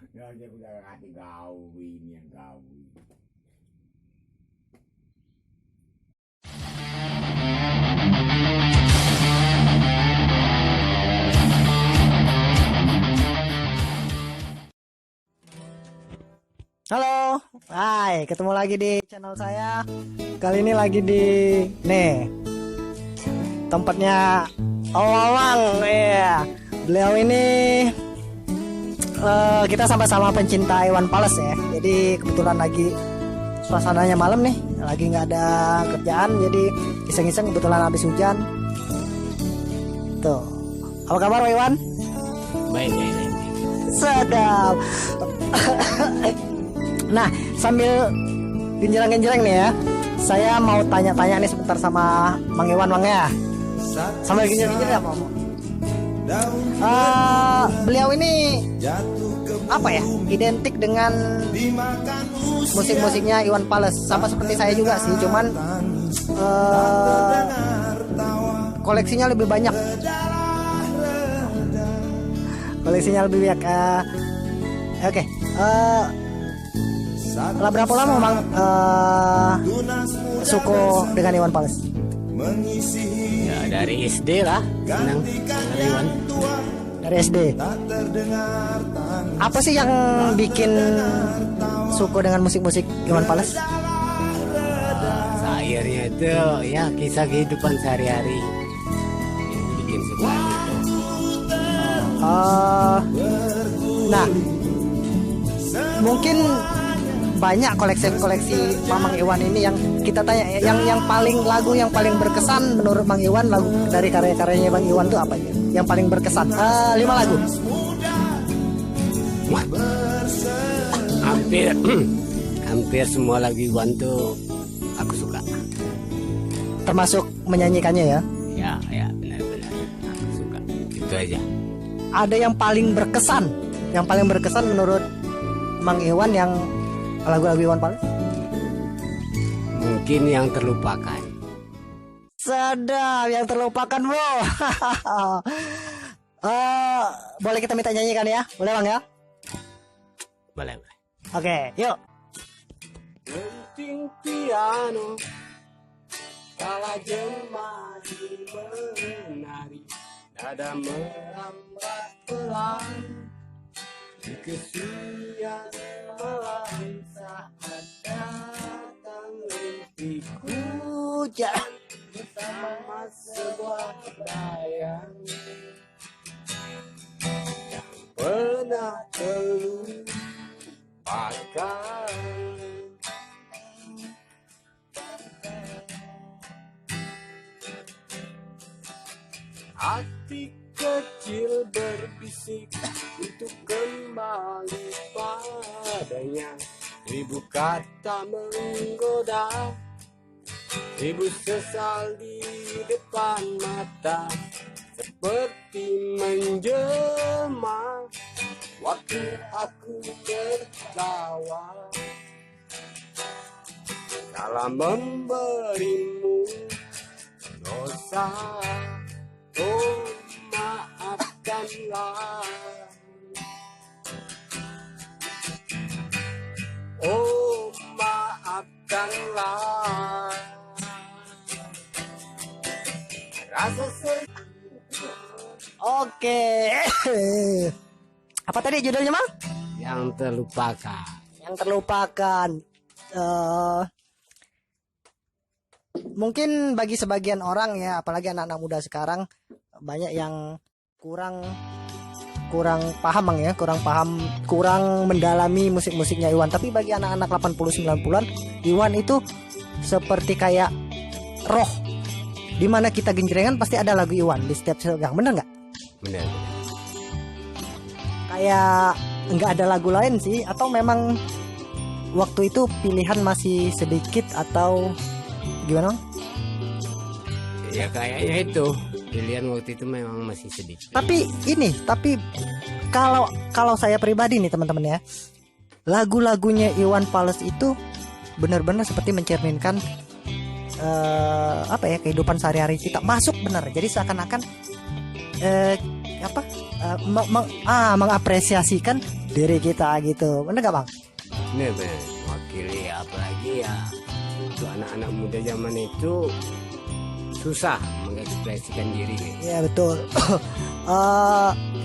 Ya dia udah hati gawi ini yang gawi. Halo, hai, ketemu lagi di channel saya. Kali ini lagi di tempatnya Owawang ya. Beliau ini kita sama-sama pencinta Iwan Fals ya. Jadi kebetulan lagi suasananya malam nih, lagi nggak ada kerjaan, jadi iseng-iseng kebetulan habis hujan. Tuh, apa kabar Pak Iwan? Baik. Sedap. Nah, sambil genjerang-genjerang nih ya, saya mau tanya-tanya nih sebentar sama Mang Iwan ya. Sambil genjerang-genjerang ya, Pak. Beliau ini apa ya? Identik dengan musik-musiknya Iwan Fals, sama seperti saya juga sih, cuman koleksinya lebih banyak. Oke. Setelah berapa lama Mang suko dengan Iwan Fals? Ya dari SD lah, senang dari Iwan. Dari SD. Apa sih yang bikin suko dengan musik-musik Iwan Fals? Akhirnya itu ya kisah kehidupan sehari-hari yang bikin suka gitu. Nah, mungkin banyak koleksi Mang Iwan ini yang kita tanya, yang paling lagu yang paling berkesan menurut Mang Iwan, lagu dari karya-karyanya Mang Iwan itu apa ya? Yang paling berkesan? 5 lagu. Wah, hampir semua lagu Iwan tuh aku suka. Termasuk menyanyikannya ya. Ya benar-benar aku suka. Itu aja. Ada yang paling berkesan menurut Mang Iwan yang lagu-lagu Iwan Fals? Mungkin yang terlupakan. Sedap, yang terlupakan bro. Boleh kita minta nyanyikan ya? Boleh Bang ya? Boleh. Oke, yuk. Denting piano kala jemari menari, nada merambat pelan di kesunyian malam saat datang rintik hujan bersama sebuah bayang yang pernah terlupakan. Hati kecil berbisik untuk kembali padanya. Ribu kata menggoda, ribu sesal di depan mata, seperti menjelma waktu aku tertawa dalam memberimu dosa. Oh, maafkanlah. Oh, maafkanlah. Rasa Oke. Apa tadi judulnya Mang? yang terlupakan. Yang terlupakan. Mungkin bagi sebagian orang ya, apalagi anak-anak muda sekarang, banyak yang kurang paham Mang ya, kurang mendalami musik-musiknya Iwan. Tapi bagi anak-anak 80-90-an, Iwan itu seperti kayak roh, dimana kita genjrengan pasti ada lagu Iwan di setiap gang, bener nggak? Benar. Kayak nggak ada lagu lain sih, atau memang waktu itu pilihan masih sedikit atau gimana? Ya kayaknya itu pilihan waktu itu memang masih sedikit. Tapi kalau saya pribadi nih teman-teman ya, lagu-lagunya Iwan Fals itu benar-benar seperti mencerminkan kehidupan sehari-hari kita, masuk benar. Jadi seakan-akan mengapresiasikan diri kita gitu. Bener gak bang? Bener bener. Wakili apalagi ya untuk anak-anak muda zaman itu susah mengekspresikan diri nih. Iya betul.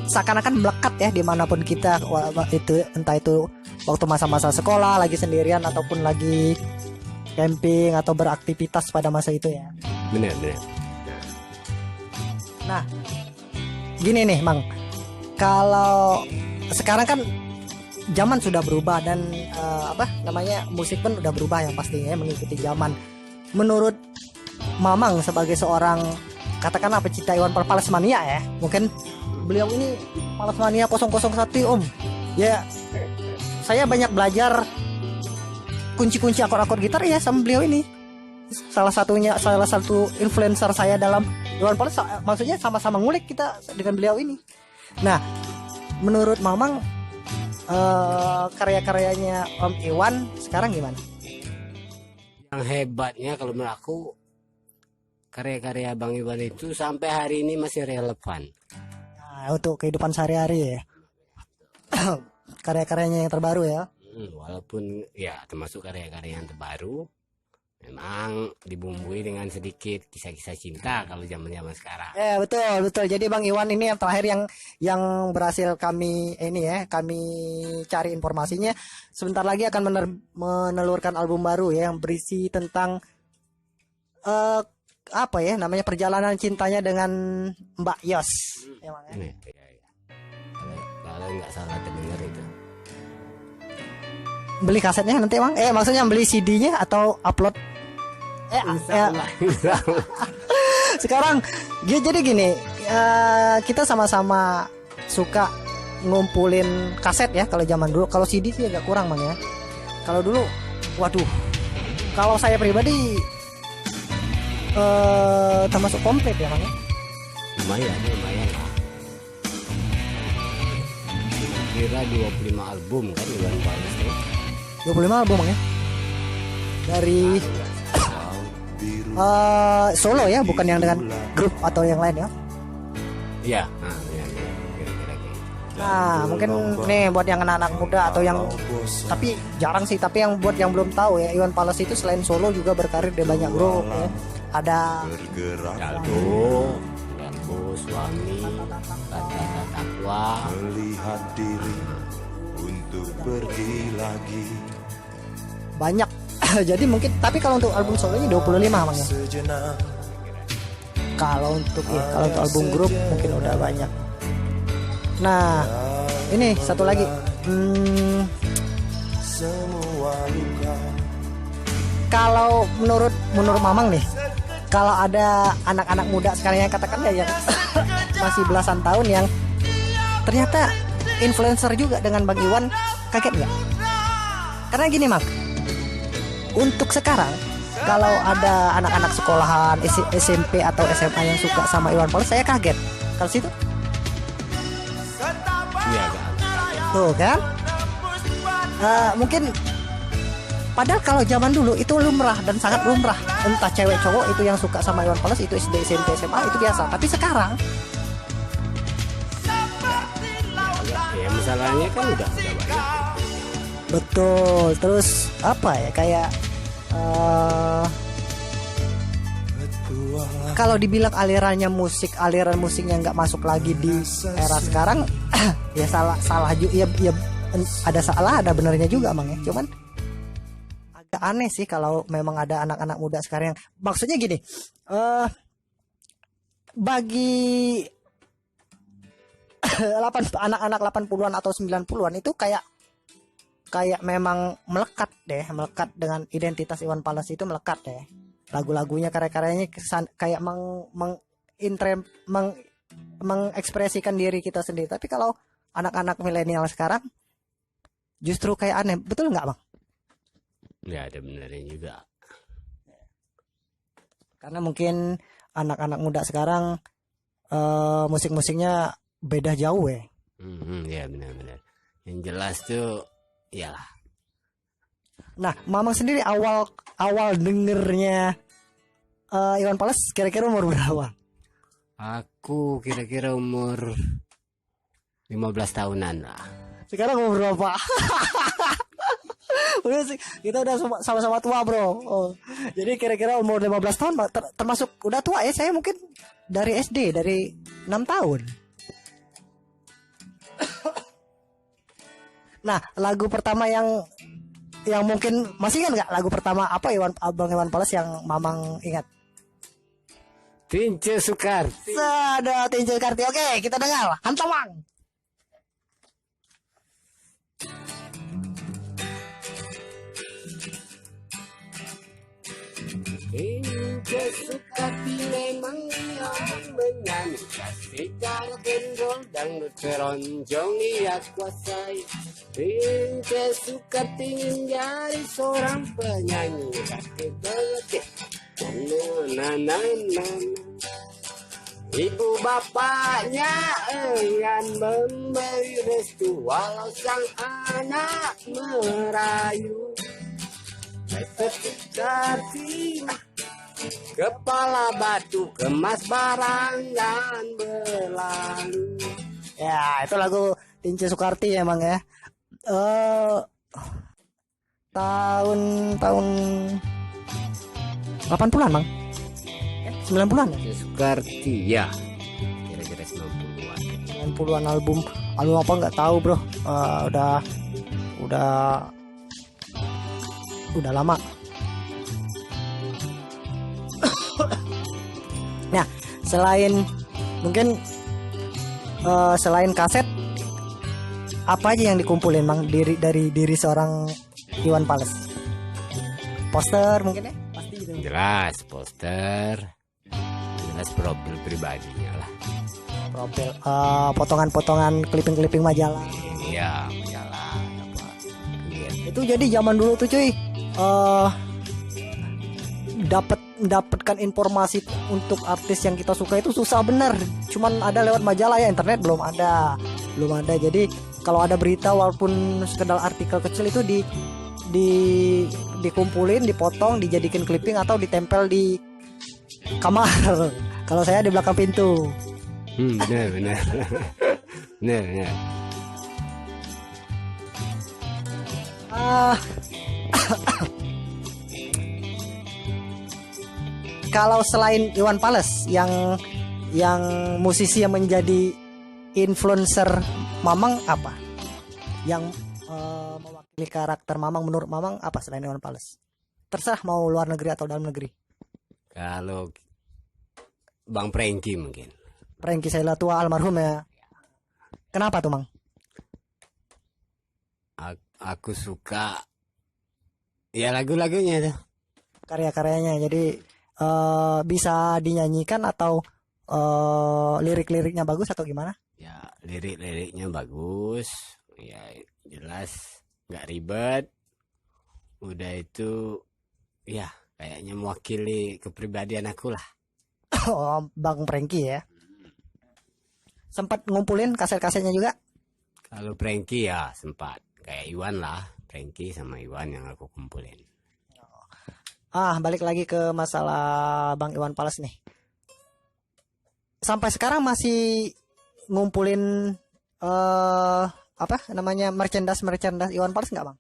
Seakan-akan melekat ya dimanapun kita, itu entah itu waktu masa-masa sekolah, lagi sendirian ataupun lagi camping atau beraktivitas pada masa itu ya. Bener bener. Nah, gini nih, Mang. Kalau sekarang kan zaman sudah berubah dan musik pun udah berubah yang pastinya mengikuti zaman. Menurut Mamang sebagai seorang katakanlah pecinta Iwan Fals mania ya, mungkin beliau ini Fals mania 001 Om. Ya, saya banyak belajar kunci-kunci akor-akor gitar ya sama beliau ini. Salah satu influencer saya dalam Iwan Fals, maksudnya sama-sama ngulik kita dengan beliau ini. Nah, menurut Mamang karya-karyanya Om Iwan sekarang gimana? Yang hebatnya kalau menurut aku karya-karya Bang Iwan itu sampai hari ini masih relevan. Nah, untuk kehidupan sehari-hari ya. Karya-karyanya yang terbaru ya. Walaupun ya termasuk karya-karya yang terbaru, memang dibumbui dengan sedikit kisah-kisah cinta kalau zaman-zaman sekarang. Betul. Jadi Bang Iwan ini yang terakhir yang berhasil kami cari informasinya, sebentar lagi akan menelurkan album baru ya yang berisi tentang perjalanan cintanya dengan Mbak Yos. Ya. Kalau nggak salah dengar itu. Beli kasetnya nanti Bang? Maksudnya beli CD-nya atau upload? Sekarang jadi gini, kita sama-sama suka ngumpulin kaset ya kalau zaman dulu. Kalau CD sih agak kurang Bang ya. Kalau dulu, waduh, kalau saya pribadi termasuk komplit ya Bang ya. Lumayan lah. Kira 25 album kan Iwan Fals itu. 25 album Bang ya. Dari solo ya, bukan yang dengan grup atau yang lain ya. Iya, kira-kira. Nah, mungkin nih buat yang anak-anak muda atau yang tapi jarang sih, tapi yang buat yang belum tahu ya, Iwan Fals itu selain solo juga berkarir di banyak grup ya. Ada Dalgo, Suami, Kata Takwa, melihat diri untuk pergi lagi. banyak. Jadi mungkin, tapi kalau untuk album solonya 25 Bang ya. Kalau untuk album grup mungkin udah banyak. Nah, ini satu lagi. Kalau menurut Mamang nih, kalau ada anak-anak muda sekarang yang katakan ya yang masih belasan tahun yang ternyata influencer juga dengan Bang Iwan, kaget nggak? Karena gini Mang, untuk sekarang kalau ada anak-anak sekolahan SMP atau SMA yang suka sama Iwan Fals, saya kaget. Kalau situ? Iya kan. Tuh kan? Mungkin padahal kalau zaman dulu itu lumrah dan sangat lumrah, entah cewek cowok itu yang suka sama Iwan Fals itu SD SMP SMA itu biasa. Tapi sekarang ya masalahnya kan udah banyak. betul. Terus apa ya, kayak kalau dibilang aliran musiknya nggak masuk lagi di era sekarang, ya salah juga ya, ada benernya juga Mang ya. Cuman agak aneh sih kalau memang ada anak-anak muda sekarang yang, maksudnya gini, bagi anak-anak 80-an atau 90-an itu kayak memang melekat dengan identitas Iwan Fals itu, melekat deh. Lagu-lagunya, karya-karyanya kayak mengekspresikan diri kita sendiri. Tapi kalau anak-anak milenial sekarang justru kayak aneh, betul nggak Bang? Ya ada benernya juga. Karena mungkin anak-anak muda sekarang musik-musiknya beda jauh ya. Ya benar-benar. Yang jelas tuh iyalah. Nah, Mamang sendiri awal dengernya Iwan Fals kira-kira umur berapa? Aku kira-kira umur 15 tahunan lah. 15 Sekarang umur berapa? Udah sih, kita udah sama-sama tua, Bro. Oh. Jadi kira-kira umur 15 tahun termasuk udah tua ya. Saya mungkin dari SD, dari 6 tahun. Nah, lagu pertama yang mungkin masih ingat nggak lagu pertama apa Abang Iwan Fals yang Mamang ingat? Tince Sukarti. Ada Tince Sukarti. Oke, kita dengar. Hantamang. Tince Sukarti memang yang menyanyi secara gendong dangdut keroncong ia kuasai. Tince Sukarti ingin jadi seorang penyanyi kaki begitu. Na. Ibu bapaknya enggan memberi restu walau sang anak merayu. Seperti kepala batu kemas barang dan berlalu. Ya, itu lagu Tince Sukarti emang ya. Tahun 80-an, Bang. 90-an ya? Sukarti ya. Kira-kira 90-an. 90-an album apa nggak tahu, Bro. Udah lama. Nah, selain kaset, apa aja yang dikumpulin, Bang, dari diri seorang Iwan Fals? Poster mungkin ya? Pasti gitu. Jelas poster, jelas profil pribadinya lah. Profil, potongan-potongan clipping majalah. Iya, majalah apa. Iya. Itu jadi zaman dulu tuh, cuy. Mendapatkan informasi untuk artis yang kita suka itu susah bener. Cuman ada lewat majalah ya, internet belum ada. Jadi kalau ada berita walaupun sekedar artikel kecil itu dikumpulin, dipotong, dijadikan clipping atau ditempel di kamar. Kalau saya di belakang pintu. Benar. Benar. Kalau selain Iwan Fals yang musisi yang menjadi influencer Mamang apa? Yang mewakili karakter Mamang menurut Mamang apa selain Iwan Fals? Terserah mau luar negeri atau dalam negeri. Kalau Bang Prengki mungkin. Prengki Saila tua almarhum ya. Kenapa tuh, Mang? Aku suka ya lagu-lagunya tuh. Karya-karyanya. Jadi bisa dinyanyikan atau lirik-liriknya bagus atau gimana? Ya lirik-liriknya bagus. Ya jelas nggak ribet. Udah itu ya kayaknya mewakili kepribadian aku lah. Oh, Bang Prengki ya. Sempat ngumpulin kaset-kasetnya juga? Kalau Prengki ya sempat. Kayak Iwan lah. Prengki sama Iwan yang aku kumpulin. Balik lagi ke masalah Bang Iwan Fals nih. Sampai sekarang masih ngumpulin merchandise Iwan Fals nggak, Bang?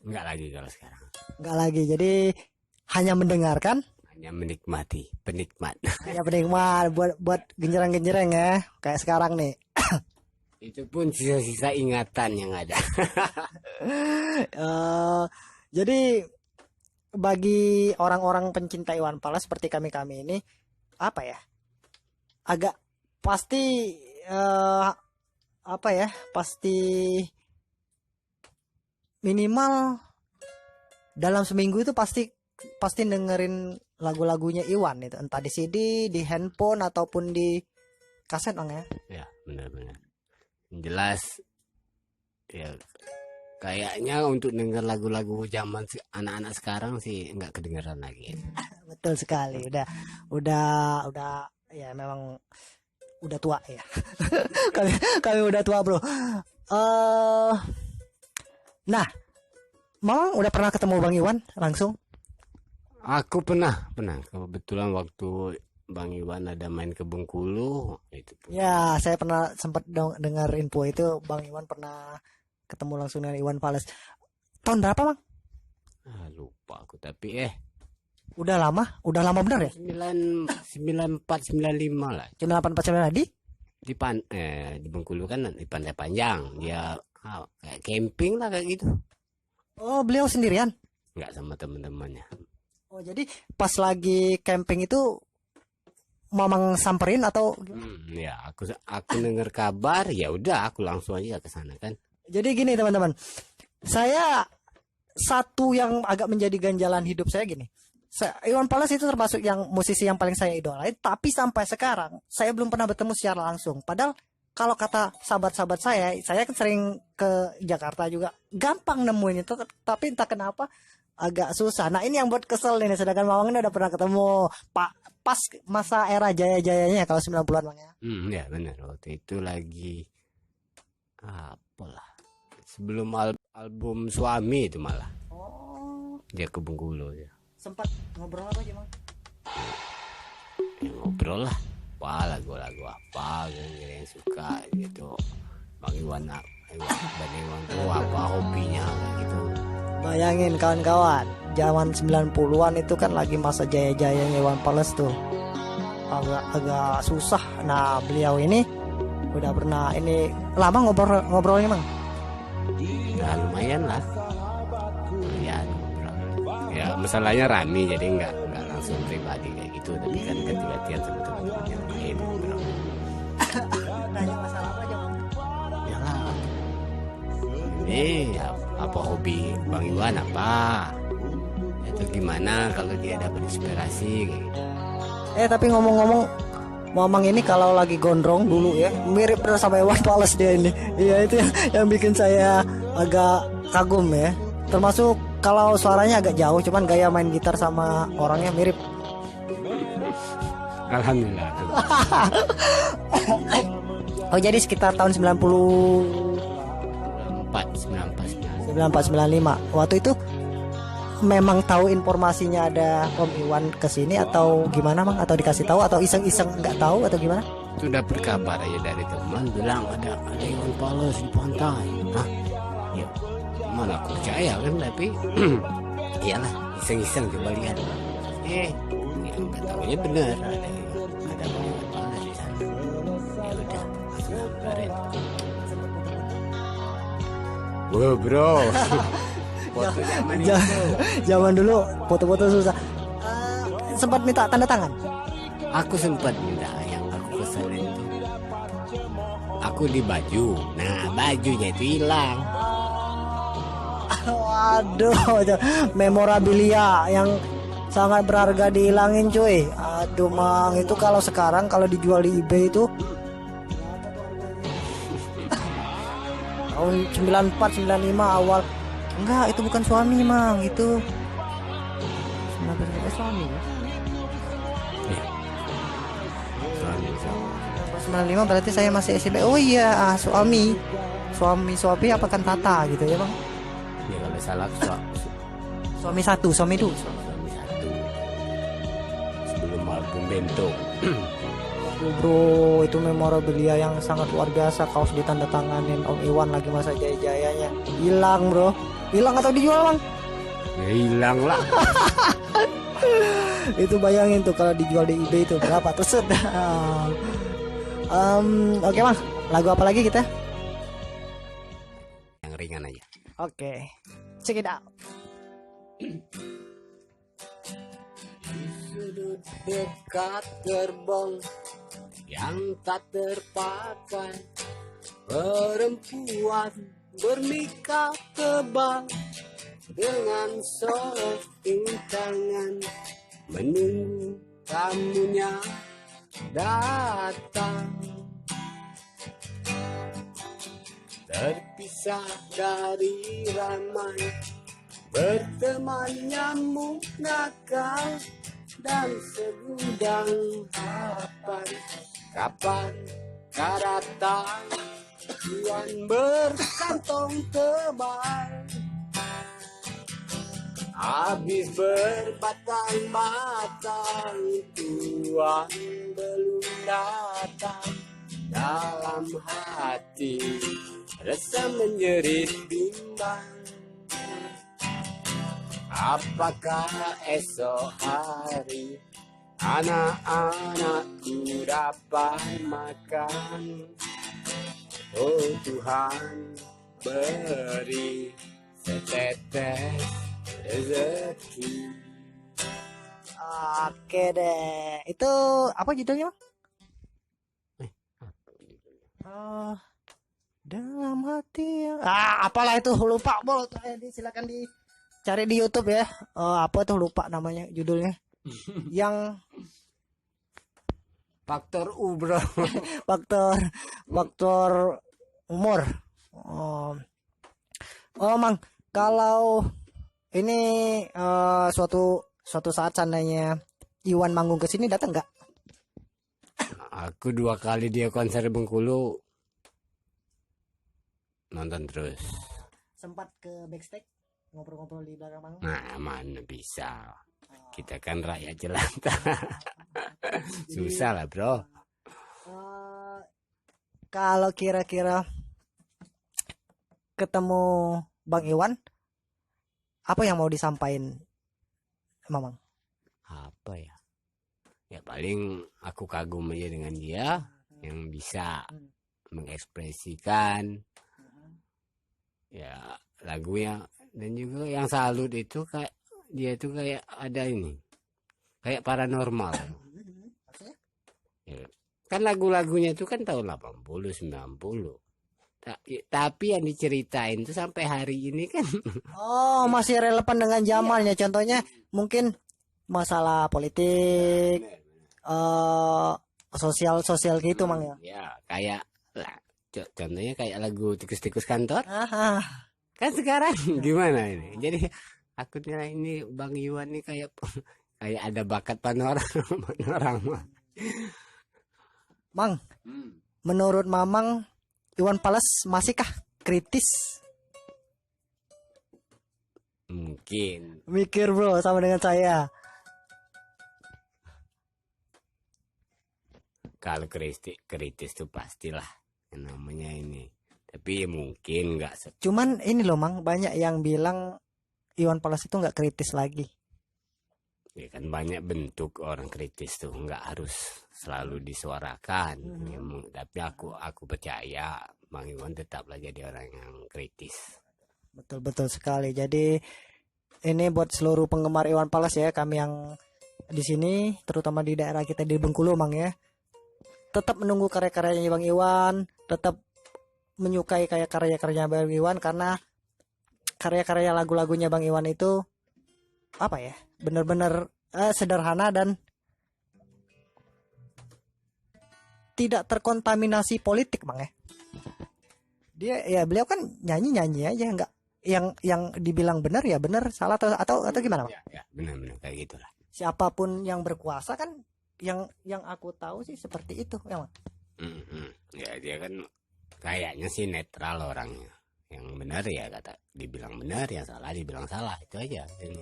Nggak lagi kalau sekarang. Nggak lagi. Jadi hanya mendengarkan. Hanya menikmati, penikmat. Hanya penikmat buat genjereng-genjereng ya, kayak sekarang nih. Itu pun sisa-sisa ingatan yang ada. Jadi bagi orang-orang pencinta Iwan Fals seperti kami ini, apa ya? Agak pasti pasti minimal dalam seminggu itu pasti dengerin lagu-lagunya Iwan itu, entah di CD, di handphone ataupun di kaset, Bang ya. Ya, benar-benar. Jelas ya kayaknya untuk denger lagu-lagu zaman anak-anak sekarang sih nggak kedengeran lagi. Betul sekali. Udah ya memang udah tua ya. kami udah tua, Bro. Nah, Mamang udah pernah ketemu Bang Iwan langsung? Aku pernah. Kebetulan waktu Bang Iwan ada main ke Bengkulu itu. Ya, saya pernah sempat dengar info itu Bang Iwan pernah ketemu langsung dengan Iwan Fals. Tahun berapa, Mang? Lupa aku, tapi Udah lama bener ya? 94 95 lah. 9849 Di Bengkulu kan di Pantai Panjang. Dia kayak camping lah kayak gitu. Oh, beliau sendirian? Enggak sama teman-temannya. Oh, jadi pas lagi camping itu Mamang samperin atau Ya, aku dengar kabar, ya udah aku langsung aja ke sana kan. jadi gini teman-teman. Saya satu yang agak menjadi ganjalan hidup saya gini. Iwan Fals itu termasuk yang musisi yang paling saya idolain, tapi sampai sekarang saya belum pernah bertemu secara langsung. Padahal kalau kata sahabat-sahabat saya kan sering ke Jakarta juga, gampang nemuin itu, tapi entah kenapa agak susah. Nah, ini yang buat kesel nih, sedangkan Mamang ini udah pernah ketemu pas masa era jaya-jayanya kalau 90-an Bang ya. Ya benar, waktu itu lagi apalah. Sebelum album Suami itu malah. Oh, Dia ke Bengkulu ya. sempat ngobrol apa aja, Bang? Ya, ngobrol lah. Lagu-lagu apa yang suka gitu. Bang Iwan tuh apa hobinya gitu. Bayangin kawan-kawan, zaman 90-an itu kan lagi masa jaya-jayanya Iwan Fals tuh. Agak susah. Nah, beliau ini udah pernah ini lama ngobrolnya, Bang. Ya lumayan lah. Ya ngobrol. Ya masalahnya rame jadi nggak langsung pribadi kayak gitu, tapi kan ganti-gantian sama teman-teman yang lain ngobrol. Tanya masalah apa aja, Bang? Ya lah. Apa hobi Bang Iwan apa? Itu gimana kalau dia dapat inspirasi kayak gitu. Tapi ngomong-ngomong, Mamang ini kalau lagi gondrong dulu ya, mirip sama Iwan Fals dia ini. Iya, itu yang bikin saya agak kagum ya. Termasuk kalau suaranya agak jauh, cuman gaya main gitar sama orangnya mirip. Alhamdulillah. Oh, jadi sekitar tahun 94-95. Waktu itu memang tahu informasinya ada Om Iwan kesini atau gimana, Bang? Atau dikasih tahu atau iseng-iseng nggak tahu atau gimana? Sudah berkabar aja dari teman bilang ada Iwan Fals di pantai. Hah? Ya, mana aku percaya kan, tapi iyalah iseng-iseng coba lihat. Ya nggak tahunya benar ada Bang Iwan Fals di sana. Ya udah, langsung ngabarin. Wow, bro. Foto Zaman dulu foto-foto susah. Sempat minta tanda tangan. Aku sempat minta, yang aku keselin itu aku di baju. Nah, bajunya itu hilang. Waduh, memorabilia yang sangat berharga dihilangin cuy. Aduh, Mang, itu kalau sekarang kalau dijual di eBay itu tahun 94 95 awal. Enggak, itu bukan Suami, Mang. Itu 19 Suami ya. Iya. Suami. 95 berarti saya masih SMP. Oh iya, Suami apa kan Tata gitu ya, Bang? Ya kalau salah Suami 1, Suami 2. Suami 1. Sebelum album Bento. Bro, itu memorabilia yang sangat luar biasa. Kaos ditandatanganin Om Iwan lagi masa jaya-jayanya. Hilang, bro. Hilang atau dijual, Bang? Ya, hilang lah. Itu bayangin tuh kalau dijual di eBay itu berapa tuh, sedang. Oke, Bang. Lagu apa lagi kita? Yang ringan aja. Oke. Check it out. Sudut dekat gerbong yang tak terpakai, perempuan bermika tebal dengan sorting tangan menunggu tamunya datang. Terpisah dari ramai, berteman nyamuk nakal dan segudang harapan. Kapan kau datang, Tuan berkantong tebal. Habis berbatang-batang, Tuan belum datang. dalam hati rasa menjerit bimbang. Apakah esok hari anak-anakku dapat makan? Oh Tuhan, beri setetes rezeki. Oke deh. Itu apa judulnya, Bang? Oh, dalam hati. Apalah itu, lupa, Bol. Silakan dicari di YouTube ya. Apa tuh, lupa namanya judulnya. Yang Faktor U, bro. faktor umur. Mang, kalau ini suatu saat seandainya Iwan manggung ke sini, datang nggak? Aku 2 kali dia konser di Bengkulu nonton terus. Sempat ke backstage ngobrol-ngobrol di belakang panggung? Nah, mana bisa. Kita kan rakyat jelata. Susah lah, bro. Kalau kira-kira ketemu Bang Iwan, apa yang mau disampaikan, Mamang? Apa ya? Ya paling aku kagum aja dengan dia yang bisa mengekspresikan ya lagunya, dan juga yang salut itu kayak dia tuh kayak ada ini, kayak paranormal. Ya, kan lagu-lagunya itu kan tahun 80 90. Tapi yang diceritain tuh sampai hari ini kan Masih relevan dengan zamannya. Contohnya mungkin masalah politik, sosial gitu, Mang ya. ya kayak lah, contohnya kayak lagu tikus-tikus kantor. Kan sekarang gimana ini? Jadi aku nilai ini Bang Iwan nih kayak ada bakat panorama. Mang, menurut Mamang, Iwan Fals masihkah kritis? Mungkin. Mikir, bro, sama dengan saya. Kalau kritis tuh pastilah yang namanya ini. Tapi mungkin nggak. Cuman ini loh, Mang, banyak yang bilang Iwan Fals itu nggak kritis lagi. Ya kan banyak bentuk orang kritis tuh, nggak harus selalu disuarakan. Ya, tapi aku percaya Bang Iwan tetaplah jadi orang yang kritis. Betul sekali. Jadi ini buat seluruh penggemar Iwan Fals ya, kami yang di sini, terutama di daerah kita di Bengkulu, Mang ya, tetap menunggu karya-karyanya Bang Iwan, tetap menyukai kayak karya-karyanya Bang Iwan, karena karya-karya lagu-lagunya Bang Iwan itu apa ya, benar-benar sederhana dan tidak terkontaminasi politik, Bang ya. Beliau kan nyanyi aja, nggak yang dibilang benar ya benar, salah atau gimana, Bang? Ya benar kayak gitulah. Siapapun yang berkuasa kan, yang aku tahu sih seperti itu ya, Bang. Ya dia kan kayaknya sih netral orangnya. Yang benar ya kata dibilang benar, yang salah dibilang salah, itu aja ini.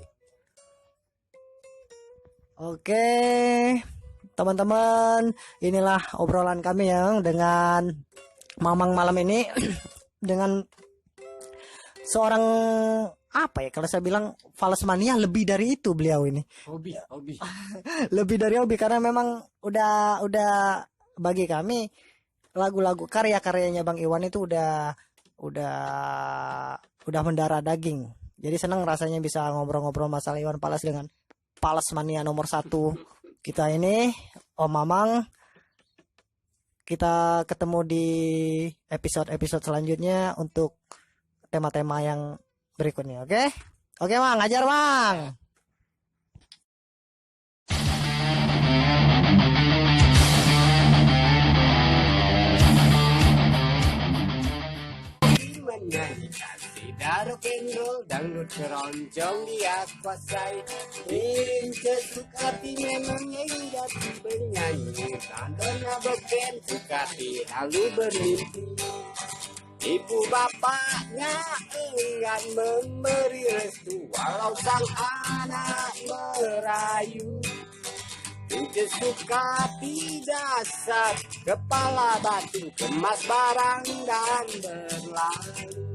Oke, teman-teman, inilah obrolan kami yang dengan Mamang malam ini dengan seorang apa ya, kalau saya bilang Fals mania, lebih dari itu beliau ini. Hobi. Lebih dari hobi, karena memang udah bagi kami lagu-lagu karya-karyanya Bang Iwan itu udah mendarah daging. Jadi senang rasanya bisa ngobrol-ngobrol masalah Iwan Fals dengan Fals mania nomor 1 kita ini, Om Mamang. Kita ketemu di episode selanjutnya untuk tema-tema yang berikutnya. Oke, Bang, ngajar, Bang. Menyanyikan tidak rock and roll, dangdut keroncong dia kuasai. Cesuk hati memangnya indah bernyanyi, tandanya beken sukati lalu bermimpi. Ibu bapaknya enggan memberi restu, walau sang anak merayu. Ide suka tidak sat, kepala batu, kemas barang dan berlalu.